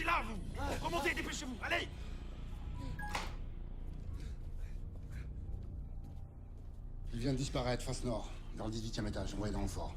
là, vous! Remontez, dépêchez-vous, allez! Il vient de disparaître, face nord, dans le 18e étage, on va aller dans le fort.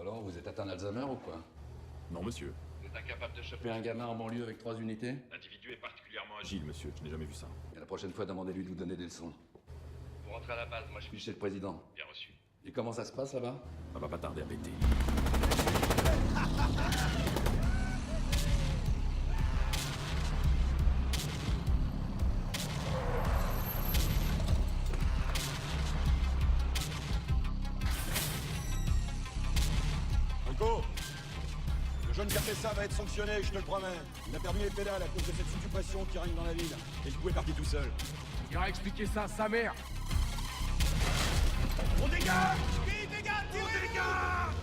Alors, vous êtes atteint d'Alzheimer ou quoi? Non, monsieur. Vous êtes incapable de choper un gamin en banlieue avec 3 unités? L'individu est particulièrement agile, monsieur. Je n'ai jamais vu ça. Et la prochaine fois, demandez-lui de vous donner des leçons. Vous rentrez à la base, moi je suis chez le président. Bien reçu. Et comment ça se passe là-bas? Ça va pas tarder à péter. Nico, le jeune qui a fait ça va être sanctionné, je te le promets. Il a perdu les pédales à cause de cette foutue pression qui règne dans la ville. Et le coup est parti tout seul. Il ira expliquer ça à sa mère! On dégage! Qui dégage? On dégage!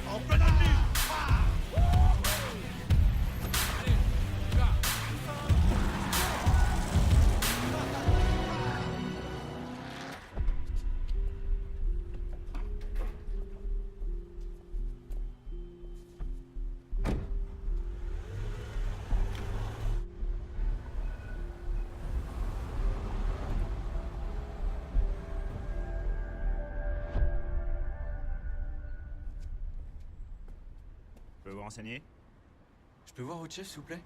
En plein dans le mur! Je peux vous renseigner? Je peux voir votre chef, s'il vous plaît?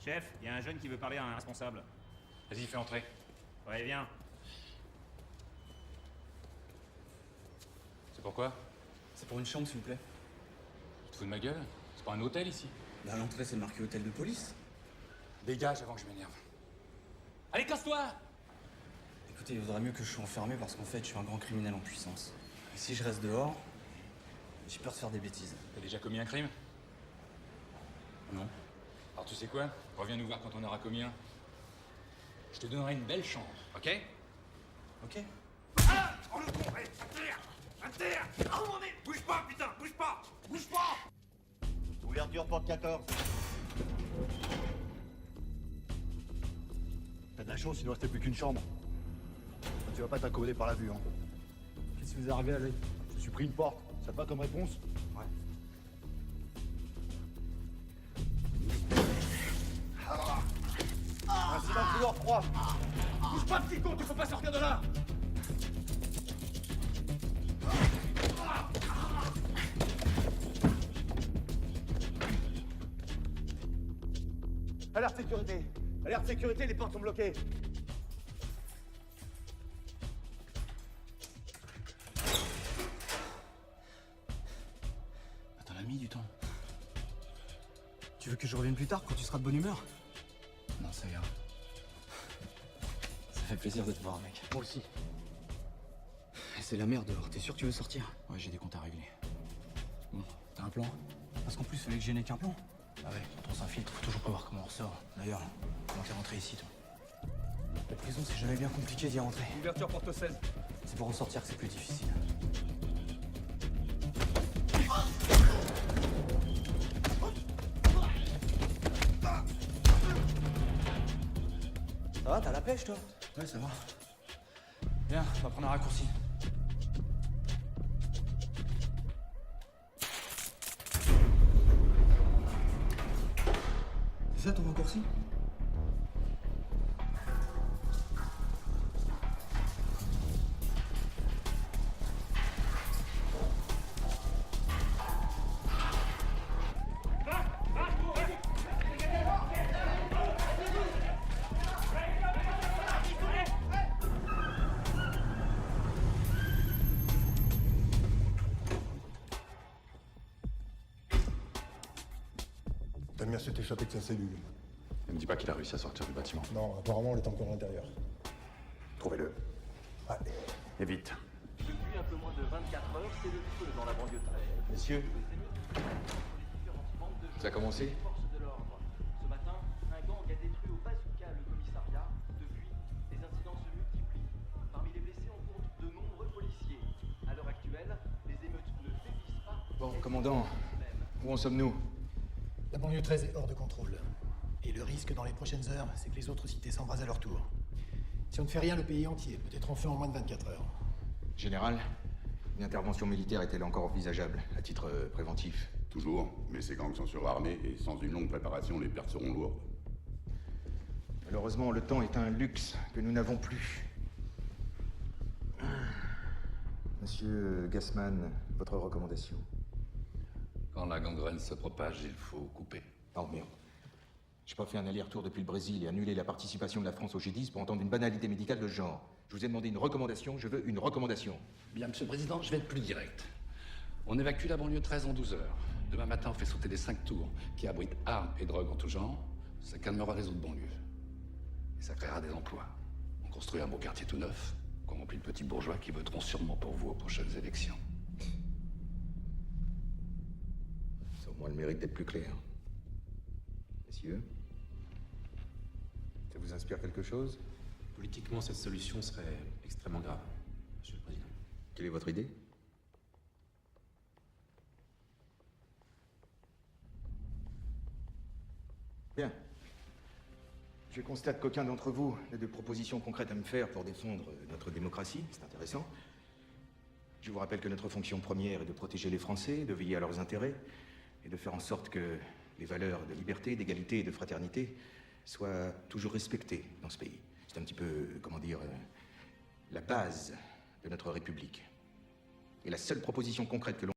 Chef, il y a un jeune qui veut parler à un responsable. Vas-y, fais entrer. Ouais, viens. C'est pourquoi? C'est pour une chambre, s'il vous plaît. Tu te fous de ma gueule? C'est pas un hôtel ici? Bah, à l'entrée, c'est marqué hôtel de police. Dégage avant que je m'énerve. Allez, casse-toi! Écoutez, il vaudrait mieux que je sois enfermé parce qu'en fait, je suis un grand criminel en puissance. Et si je reste dehors, j'ai peur de faire des bêtises. T'as déjà commis un crime? Non. Alors tu sais quoi? Reviens nous voir quand on aura commis un. Je te donnerai une belle chambre, ok? Ok. Ah! Oh le con! Hé! À terre! À terre! Ah, on est! Bouge pas, putain! Bouge pas! Bouge pas! Oui, Ouverture porte 14. T'as de la chance, il ne restait plus qu'une chambre. Tu vas pas t'accommoder par la vue, hein. Qu'est-ce qui vous est arrivé à l'œil? Je me suis pris une porte. Ça te va comme réponse? Ouais. C'est dans le couloir froid. Bouge pas, petit con, il faut pas sortir de là. Alerte sécurité. Alerte sécurité, les portes sont bloquées. T'en as mis du temps. Tu veux que je revienne plus tard quand tu seras de bonne humeur? Non, ça ira. Ça fait plaisir de te voir, mec. Moi aussi. C'est la merde dehors, t'es sûr que tu veux sortir? Ouais, j'ai des comptes à régler. Bon, t'as un plan? Parce qu'en plus, fallait que j'ai qu'un plan. Ah ouais, quand on s'infiltre, faut toujours prévoir comment on ressort. D'ailleurs, comment t'es rentré ici, toi? La prison, c'est jamais bien compliqué d'y rentrer. Ouverture porte 16. C'est pour en sortir que c'est plus difficile. Ça va, t'as la pêche, toi? Ouais, ça va. Viens, on va prendre un raccourci. C'est ça ton raccourci? Damien s'est échappé de sa cellule. Ne me dis pas qu'il a réussi à sortir du bâtiment. Non, apparemment, elle est encore à l'intérieur. Trouvez-le. Ouais. Et vite. Depuis un peu moins de 24 heures, c'est le feu dans la banlieue 13. Messieurs, ça a commencé? Forces de l'ordre. Ce matin, un gang a détruit au bazooka le commissariat. Depuis, les incidents se multiplient. Parmi les blessés, on compte de nombreux policiers. À l'heure actuelle, les émeutes ne faibissent pas. Bon, commandant, où en sommes-nous? La banlieue 13 est hors de contrôle. Et le risque dans les prochaines heures, c'est que les autres cités s'embrasent à leur tour. Si on ne fait rien, le pays entier peut être en feu en moins de 24 heures. Général, une intervention militaire est-elle encore envisageable, à titre préventif? Toujours, mais ces gangs sont surarmés et sans une longue préparation, les pertes seront lourdes. Malheureusement, le temps est un luxe que nous n'avons plus. Monsieur Gassman, votre recommandation? Quand la gangrène se propage, il faut couper. Oh merde. J'ai pas fait un aller-retour depuis le Brésil et annulé la participation de la France au G10 pour entendre une banalité médicale de ce genre. Je vous ai demandé une recommandation, je veux une recommandation. Bien, Monsieur le Président, je vais être plus direct. On évacue la banlieue 13 en 12 heures. Demain matin, on fait sauter les 5 tours qui abritent armes et drogues en tout genre. Ça calmera les autres banlieues. Et ça créera des emplois. On construit un beau quartier tout neuf, qu'on remplit de petits bourgeois qui voteront sûrement pour vous aux prochaines élections. Ça a au moins le mérite d'être plus clair. Messieurs, ça vous inspire quelque chose? Politiquement, cette solution serait extrêmement grave, Monsieur le Président. Quelle est votre idée? Bien. Je constate qu'aucun d'entre vous n'a de propositions concrètes à me faire pour défendre notre démocratie. C'est intéressant. Je vous rappelle que notre fonction première est de protéger les Français, de veiller à leurs intérêts et de faire en sorte que les valeurs de liberté, d'égalité et de fraternité soient toujours respectées dans ce pays. C'est un petit peu, comment dire, la base de notre République. Et la seule proposition concrète que l'on